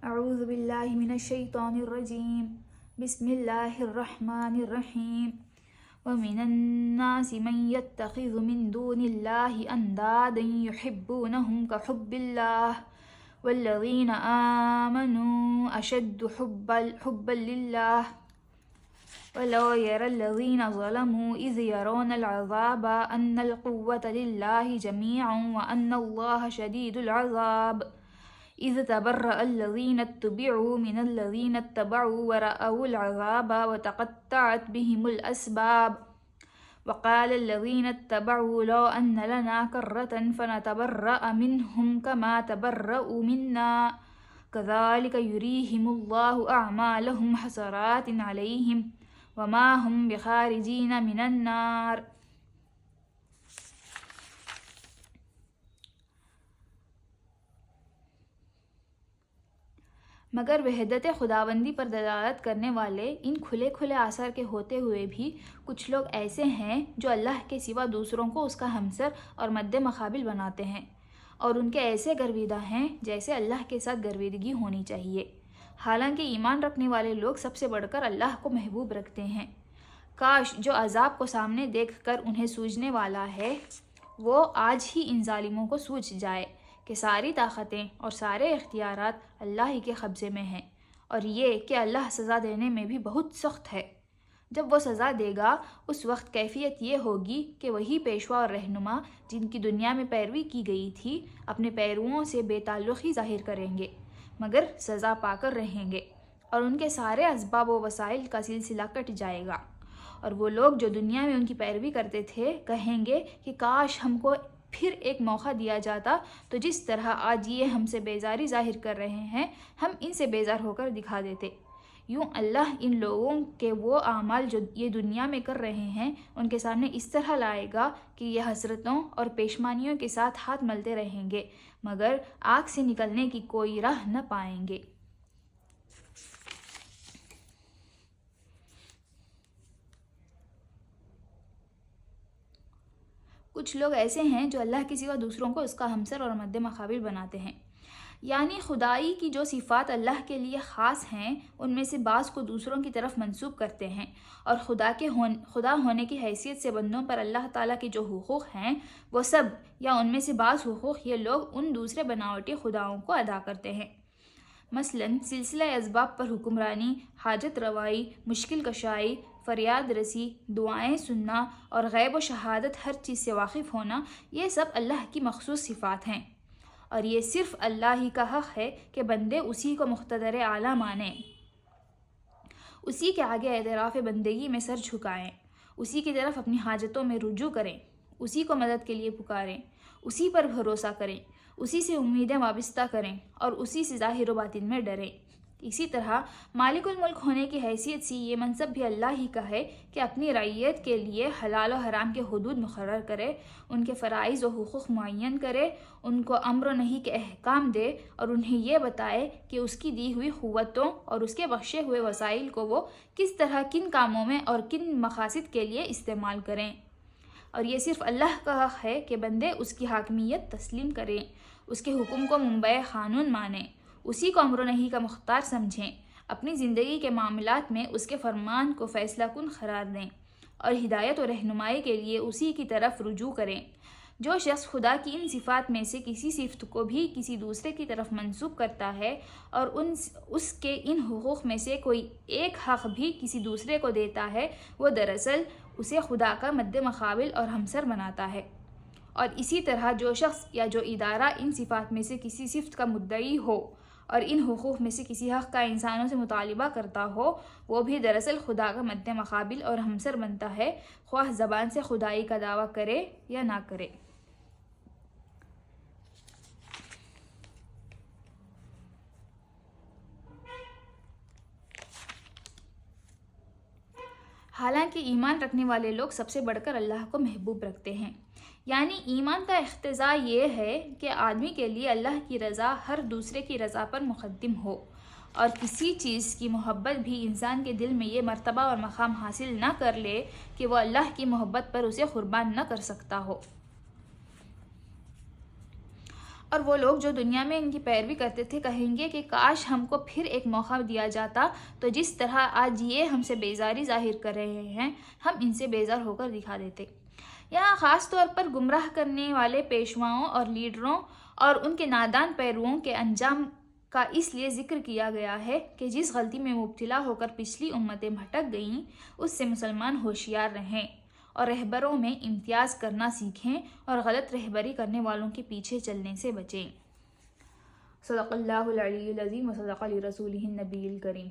اعوذ باللہ من الشیطان الرجیم بسم اللہ الرحمن الرحیم ومن الناس من يتخذ من دون الله اندادا يحبونهم كحب الله والذین آمنوا اشد حبا للہ ولو يرى الذين ظلموا اذ يرون العذاب ان القوة لله جميعا وان الله شديد العذاب اذ تبرأ الذين اتبعوا من الذين اتبعوا ورأوا العذاب وتقطعت بهم الأسباب وقال الذين اتبعوا لو أن لنا كرة فنتبرأ منهم كما تبرأوا منا كذلك يريهم الله أعمالهم حسرات عليهم وما هم بخارجين من النار. مگر وحدت خداوندی پر دلالت کرنے والے ان کھلے کھلے آثار کے ہوتے ہوئے بھی کچھ لوگ ایسے ہیں جو اللہ کے سوا دوسروں کو اس کا ہمسر اور مد مقابل بناتے ہیں، اور ان کے ایسے گرویدہ ہیں جیسے اللہ کے ساتھ گرویدگی ہونی چاہیے، حالانکہ ایمان رکھنے والے لوگ سب سے بڑھ کر اللہ کو محبوب رکھتے ہیں۔ کاش جو عذاب کو سامنے دیکھ کر انہیں سوجنے والا ہے وہ آج ہی ان ظالموں کو سوج جائے کہ ساری طاقتیں اور سارے اختیارات اللہ ہی کے قبضے میں ہیں، اور یہ کہ اللہ سزا دینے میں بھی بہت سخت ہے۔ جب وہ سزا دے گا اس وقت کیفیت یہ ہوگی کہ وہی پیشوا اور رہنما جن کی دنیا میں پیروی کی گئی تھی اپنے پیرووں سے بے تعلقی ظاہر کریں گے مگر سزا پا کر رہیں گے، اور ان کے سارے اسباب و وسائل کا سلسلہ کٹ جائے گا، اور وہ لوگ جو دنیا میں ان کی پیروی کرتے تھے کہیں گے کہ کاش ہم کو پھر ایک موقع دیا جاتا تو جس طرح آج یہ ہم سے بیزاری ظاہر کر رہے ہیں ہم ان سے بیزار ہو کر دکھا دیتے۔ یوں اللہ ان لوگوں کے وہ اعمال جو یہ دنیا میں کر رہے ہیں ان کے سامنے اس طرح لائے گا کہ یہ حسرتوں اور پیشمانیوں کے ساتھ ہاتھ ملتے رہیں گے مگر آگ سے نکلنے کی کوئی راہ نہ پائیں گے۔ کچھ لوگ ایسے ہیں جو اللہ کے سوا دوسروں کو اس کا ہمسر اور مد مقابل بناتے ہیں، یعنی خدائی کی جو صفات اللہ کے لیے خاص ہیں ان میں سے بعض کو دوسروں کی طرف منسوب کرتے ہیں، اور خدا ہونے کی حیثیت سے بندوں پر اللہ تعالیٰ کے جو حقوق ہیں وہ سب یا ان میں سے بعض حقوق یہ لوگ ان دوسرے بناوٹی خداؤں کو ادا کرتے ہیں۔ مثلاً سلسلہ اسباب پر حکمرانی، حاجت روائی، مشکل کشائی، فریاد رسی، دعائیں سننا اور غیب و شہادت ہر چیز سے واقف ہونا، یہ سب اللہ کی مخصوص صفات ہیں، اور یہ صرف اللہ ہی کا حق ہے کہ بندے اسی کو مقتدر اعلیٰ مانیں، اسی کے آگے اعتراف بندگی میں سر جھکائیں، اسی کی طرف اپنی حاجتوں میں رجوع کریں، اسی کو مدد کے لیے پکاریں، اسی پر بھروسہ کریں، اسی سے امیدیں وابستہ کریں اور اسی سے ظاہر و باطن میں ڈریں۔ اسی طرح مالک الملک ہونے کی حیثیت سے یہ منصب بھی اللہ ہی کا ہے کہ اپنی رعیت کے لیے حلال و حرام کے حدود مقرر کرے، ان کے فرائض و حقوق معین کرے، ان کو امر و نہی کے احکام دے اور انہیں یہ بتائے کہ اس کی دی ہوئی قوتوں اور اس کے بخشے ہوئے وسائل کو وہ کس طرح کن کاموں میں اور کن مقاصد کے لیے استعمال کریں، اور یہ صرف اللہ کا حق ہے کہ بندے اس کی حاکمیت تسلیم کریں، اس کے حکم کو منبع قانون مانیں، اسی کو امر و نہی کا مختار سمجھیں، اپنی زندگی کے معاملات میں اس کے فرمان کو فیصلہ کن قرار دیں اور ہدایت و رہنمائی کے لیے اسی کی طرف رجوع کریں۔ جو شخص خدا کی ان صفات میں سے کسی صفت کو بھی کسی دوسرے کی طرف منسوب کرتا ہے اور اس کے ان حقوق میں سے کوئی ایک حق بھی کسی دوسرے کو دیتا ہے وہ دراصل اسے خدا کا مد مقابل اور ہمسر بناتا ہے، اور اسی طرح جو شخص یا جو ادارہ ان صفات میں سے کسی صفت کا مدعی ہو اور ان حقوق میں سے کسی حق کا انسانوں سے مطالبہ کرتا ہو وہ بھی دراصل خدا کا مد مقابل اور ہمسر بنتا ہے، خواہ زبان سے خدائی کا دعویٰ کرے یا نہ کرے۔ حالانکہ ایمان رکھنے والے لوگ سب سے بڑھ کر اللہ کو محبوب رکھتے ہیں، یعنی ایمان کا اقتضا یہ ہے کہ آدمی کے لیے اللہ کی رضا ہر دوسرے کی رضا پر مقدم ہو، اور کسی چیز کی محبت بھی انسان کے دل میں یہ مرتبہ اور مقام حاصل نہ کر لے کہ وہ اللہ کی محبت پر اسے قربان نہ کر سکتا ہو۔ اور وہ لوگ جو دنیا میں ان کی پیروی کرتے تھے کہیں گے کہ کاش ہم کو پھر ایک موقع دیا جاتا تو جس طرح آج یہ ہم سے بیزاری ظاہر کر رہے ہیں ہم ان سے بیزار ہو کر دکھا دیتے۔ یہاں خاص طور پر گمراہ کرنے والے پیشواؤں اور لیڈروں اور ان کے نادان پیرووں کے انجام کا اس لیے ذکر کیا گیا ہے کہ جس غلطی میں مبتلا ہو کر پچھلی امتیں بھٹک گئیں اس سے مسلمان ہوشیار رہیں اور رہبروں میں امتیاز کرنا سیکھیں اور غلط رہبری کرنے والوں کے پیچھے چلنے سے بچیں۔ صدق اللہ العلی العظیم و صدق رسولہ النبی الکریم۔